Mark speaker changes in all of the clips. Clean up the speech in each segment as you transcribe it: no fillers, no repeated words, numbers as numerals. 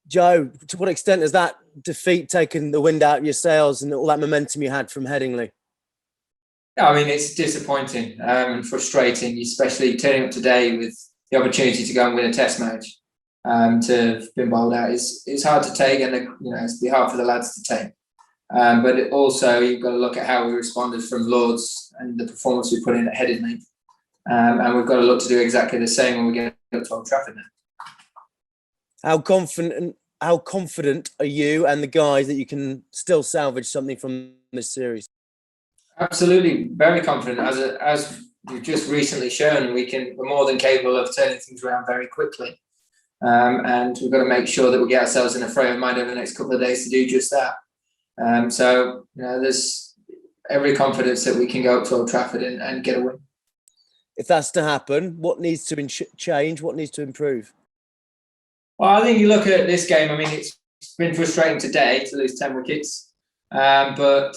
Speaker 1: Joe, to what extent has that defeat taken the wind out of your sails and all that momentum you had from Headingley?
Speaker 2: Yeah, I mean, it's disappointing and frustrating, especially turning up today with the opportunity to go and win a test match. To have been bowled out is hard to take, and it's be hard for the lads to take. But also, you've got to look at how we responded from Lords and the performance we put in at Headingley. And we've got to look to do exactly the same when we get up to Old Trafford now. How
Speaker 1: confident are you and the guys that you can still salvage something from this series?
Speaker 2: Absolutely, very confident. As we've just recently shown, we're more than capable of turning things around very quickly. And we've got to make sure that we get ourselves in a frame of mind over the next couple of days to do just that. So there's every confidence that we can go up to Old Trafford and get a win.
Speaker 1: If that's to happen, what needs to change? What needs to improve?
Speaker 2: Well, I think you look at this game. I mean, it's been frustrating today to lose 10 wickets, but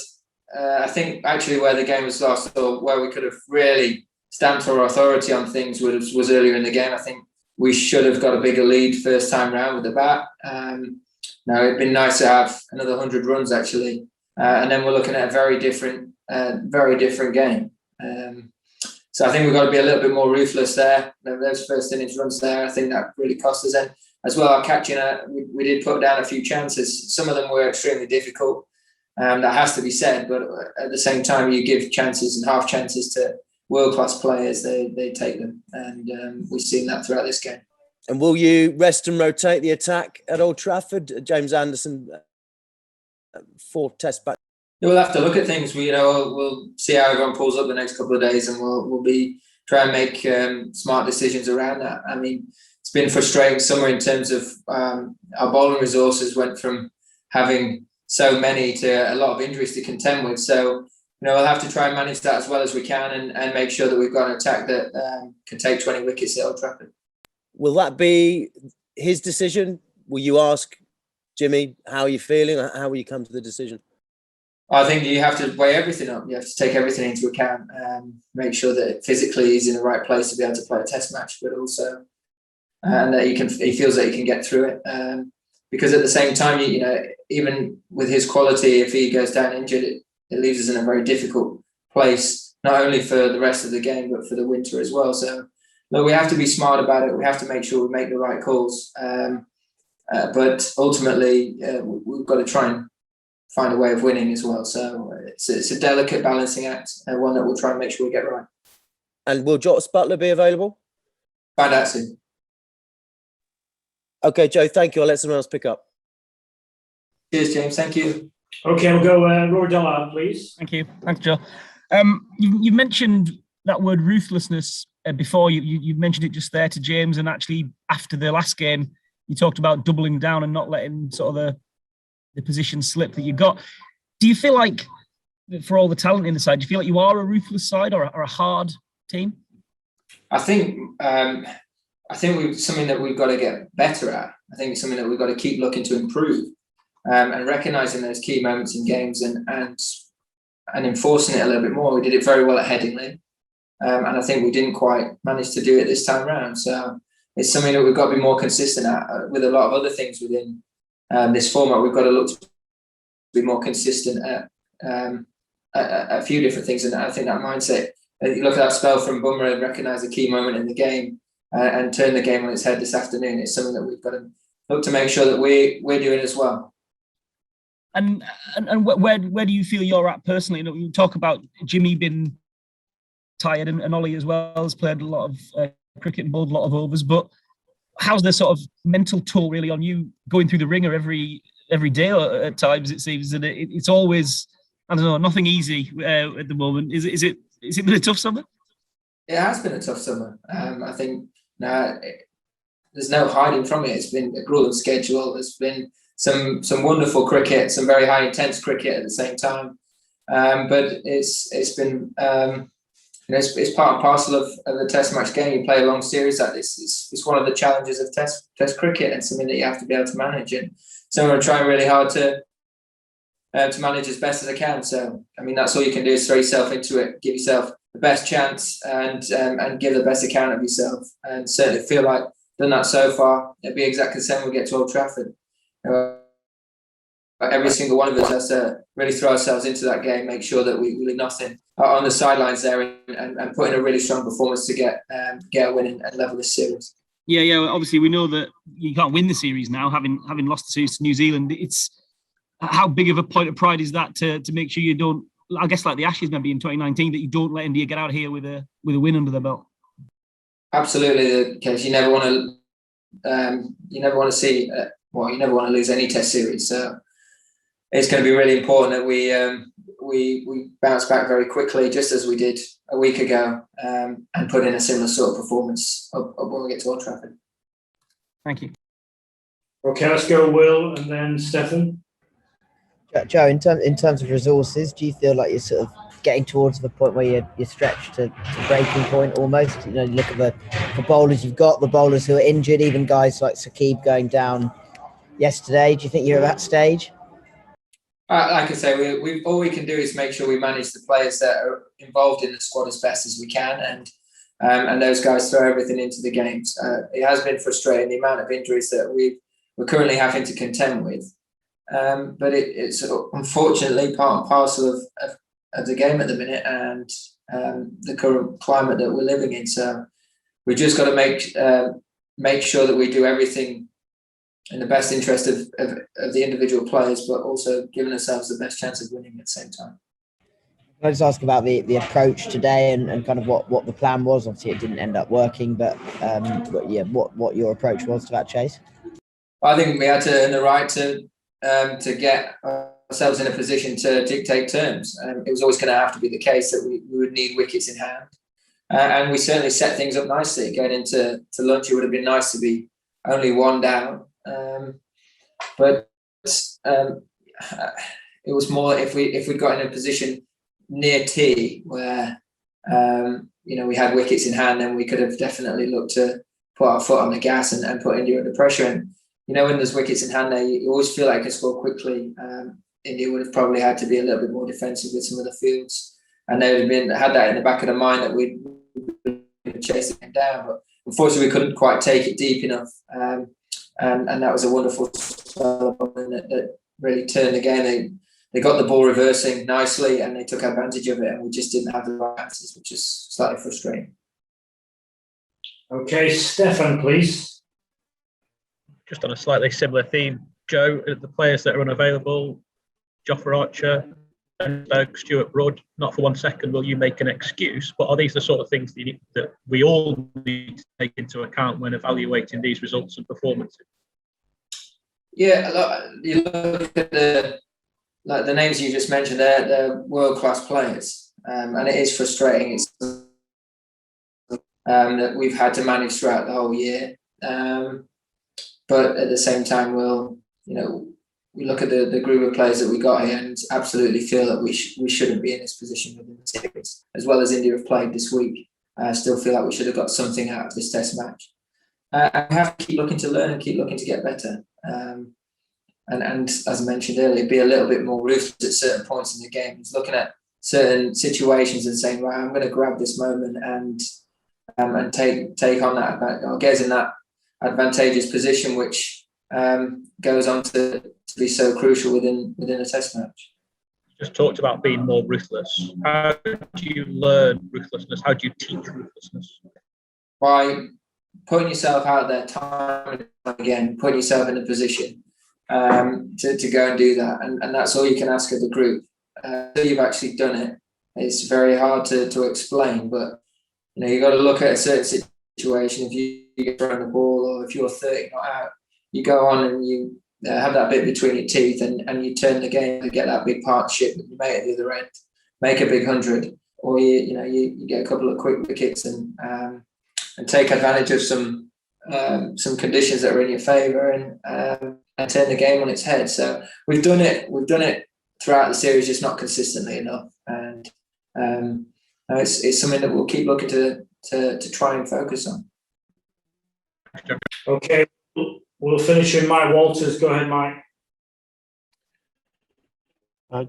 Speaker 2: I think actually where the game was lost, or where we could have really stamped our authority on things, was earlier in the game. I think we should have got a bigger lead first time round with the bat. Now it'd been nice to have another 100 runs actually, and then we're looking at a very different game. So I think we've got to be a little bit more ruthless there. Those first innings runs there, I think that really cost us. And as well, our catching, we did put down a few chances. Some of them were extremely difficult. That has to be said, but at the same time, you give chances and half chances to world-class players, they take them. And we've seen that throughout this game.
Speaker 1: And will you rest and rotate the attack at Old Trafford? James Anderson, 4 test back.
Speaker 2: We'll have to look at things. We'll see how everyone pulls up the next couple of days, and we'll be try and make smart decisions around that. I mean, it's been frustrating somewhere in terms of our bowling resources went from having so many to a lot of injuries to contend with. So we'll have to try and manage that as well as we can, and make sure that we've got an attack that can take 20 wickets at Old Trafford.
Speaker 1: Will that be his decision? Will you ask Jimmy how you're feeling? How will you come to the decision?
Speaker 2: I think you have to weigh everything up. You have to take everything into account and make sure that physically he's in the right place to be able to play a test match, but also and that he feels that he can get through it. Because at the same time, even with his quality, if he goes down injured, it leaves us in a very difficult place, not only for the rest of the game, but for the winter as well. So, look, we have to be smart about it. We have to make sure we make the right calls. But ultimately, we've got to try and find a way of winning as well. So it's a delicate balancing act, and one that we'll try and make sure we get right.
Speaker 1: And will Joss Butler be available?
Speaker 2: Find out soon.
Speaker 1: Okay, Joe, thank you. I'll let someone else pick up.
Speaker 2: Cheers, James. Thank you.
Speaker 3: Okay, we'll go Rory Dillard, please.
Speaker 4: Thank you. Thanks, Joe. You mentioned that word ruthlessness before. You mentioned it just there to James, and actually after the last game, you talked about doubling down and not letting sort of the position slip that you got. Do you feel like, for all the talent in the side, do you feel like you are a ruthless side or a hard team?
Speaker 2: I think it's something that we've got to get better at. I think it's something that we've got to keep looking to improve, and recognising those key moments in games and enforcing it a little bit more. We did it very well at Headingley, and I think we didn't quite manage to do it this time round. So it's something that we've got to be more consistent at. With a lot of other things within this format, we've got to look to be more consistent at a few different things. And I think that mindset, you look at that spell from Bumrah and recognise the key moment in the game and turn the game on its head this afternoon. It's something that we've got to look to make sure that we're doing as well.
Speaker 4: And where do you feel you're at personally? You talk about Jimmy being tired, and Ollie as well has played a lot of cricket and bowled a lot of overs. But how's the sort of mental toll really on you going through the ringer every day at times? It seems, and it's always, I don't know, nothing easy at the moment. Is it been a tough summer?
Speaker 2: It has been a tough summer. I think there's no hiding from it. It's been a grueling schedule. There's been some wonderful cricket, some very high intense cricket at the same time. But it's been it's part and parcel of the Test match game. You play a long series like this. It's one of the challenges of Test cricket, and something that you have to be able to manage. And so I'm trying really hard to manage as best as I can. So I mean, that's all you can do is throw yourself into it, give yourself the best chance, and give the best account of yourself. And certainly feel like I've done that so far. It'll be exactly the same when we get to Old Trafford. Every single one of us has to really throw ourselves into that game, make sure that we leave nothing on the sidelines there, and put in a really strong performance to get a win and level this series.
Speaker 4: Yeah. Obviously, we know that you can't win the series now, having lost the series to New Zealand. It's how big of a point of pride is that to make sure you don't, I guess like the Ashes maybe in 2019, that you don't let India get out here with a win under their belt.
Speaker 2: Absolutely the case. You never want to see. You never want to lose any Test series. So it's going to be really important that we bounce back very quickly, just as we did a week ago, and put in a similar sort of performance when we get to Old Trafford.
Speaker 4: Thank you.
Speaker 3: Okay, let's go Will and then Stefan.
Speaker 5: Joe, in terms of resources, do you feel like you're sort of getting towards the point where you're stretched to breaking point almost? You look at the bowlers you've got, the bowlers who are injured, even guys like Saqib going down yesterday. Do you think you're at that stage?
Speaker 2: Like I say, we all we can do is make sure we manage the players that are involved in the squad as best as we can, and those guys throw everything into the games. It has been frustrating, the amount of injuries that we're currently having to contend with. But it's unfortunately part and parcel of the game at the minute, and the current climate that we're living in. So we've just got to make sure that we do everything in the best interest of the individual players, but also giving ourselves the best chance of winning at the same time.
Speaker 5: Can I just ask about the approach today and kind of what the plan was? Obviously, it didn't end up working, but what your approach was to that chase?
Speaker 2: I think we had to earn the right to get ourselves in a position to dictate terms. It was always going to have to be the case that we would need wickets in hand. And we certainly set things up nicely. Going into lunch, it would have been nice to be only one down. But it was more if we'd got in a position near tea where we had wickets in hand, then we could have definitely looked to put our foot on the gas and put India under pressure. And when there's wickets in hand there, you always feel like you can score quickly. India would have probably had to be a little bit more defensive with some of the fields, and they would have had that in the back of the mind that we'd chase them down. But unfortunately, we couldn't quite take it deep enough. And that was a wonderful spell that really turned the game. They got the ball reversing nicely and they took advantage of it, and we just didn't have the right answers, which is slightly frustrating.
Speaker 3: Okay, Stefan, please.
Speaker 6: Just on a slightly similar theme, Joe, the players that are unavailable, Jofra Archer, Berg, Stuart Broad, not for 1 second will you make an excuse, but are these the sort of things that we all need to take into account when evaluating these results and performances?
Speaker 2: Yeah, you look at the names you just mentioned, they're world-class players, and it is frustrating. It's that we've had to manage throughout the whole year, but at the same time, we look at the group of players that we got here and absolutely feel that we shouldn't be in this position within the series. As well as India have played this week, I still feel like we should have got something out of this Test match. And we have to keep looking to learn and keep looking to get better. And as I mentioned earlier, be a little bit more ruthless at certain points in the game. It's looking at certain situations and saying, right, I'm going to grab this moment and take on that, or get in that advantageous position, which goes on to be so crucial within a Test match.
Speaker 6: Just talked about being more ruthless. How do you learn ruthlessness? How do you teach ruthlessness? By
Speaker 2: putting yourself out there time and time again, putting yourself in a position to go and do that. And that's all you can ask of the group. Until you've actually done it, it's very hard to explain, but you've got to look at a certain situation. If you get thrown the ball, or if you're 30 not out, you go on and you have that bit between your teeth and you turn the game and get that big partnership with your mate at the other end, make a big 100, or you get a couple of quick wickets and take advantage of some conditions that are in your favour and turn the game on its head. So we've done it throughout the series, just not consistently enough, and it's something that we'll keep looking to try and focus on.
Speaker 3: Okay, we'll finish with Mike Walters. Go ahead, Mike.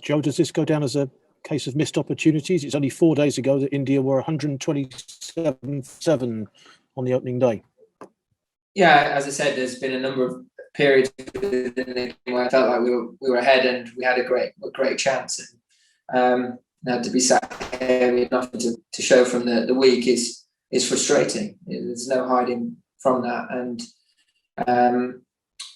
Speaker 7: Joe, does this go down as a case of missed opportunities? It's only 4 days ago that India were 127 on the opening day.
Speaker 2: Yeah, as I said, there's been a number of periods within the game where I felt like we were ahead and we had a great chance. And now to be sat here with nothing to show from the week is frustrating. There's no hiding from that, and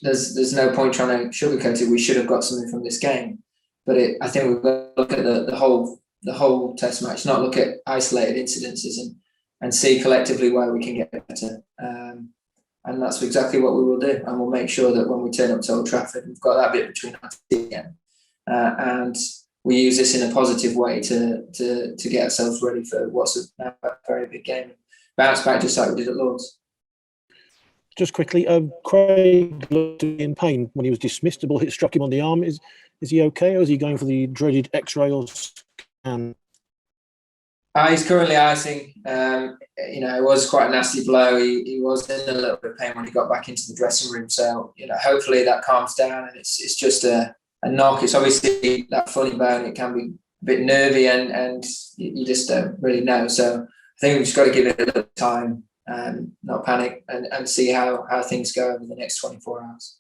Speaker 2: there's no point trying to sugarcoat it. We should have got something from this game, but I think we've got to look at the whole test match, not look at isolated incidences, and see collectively where we can get better. And that's exactly what we will do. And we'll make sure that when we turn up to Old Trafford, we've got that bit between our teeth again. And we use this in a positive way to get ourselves ready for what's a very big game. Bounce back just like we did at Lord's.
Speaker 7: Just quickly, Craig looked in pain when he was dismissed. The ball struck him on the arm. Is he okay, or is he going for the dreaded X-ray or scan?
Speaker 2: He's currently icing. It was quite a nasty blow. He was in a little bit of pain when he got back into the dressing room. So, hopefully that calms down and it's just a knock. It's obviously that funny bone. It can be a bit nervy and you just don't really know. So I think we've just got to give it a little time, not panic, and see how things go over the next 24 hours.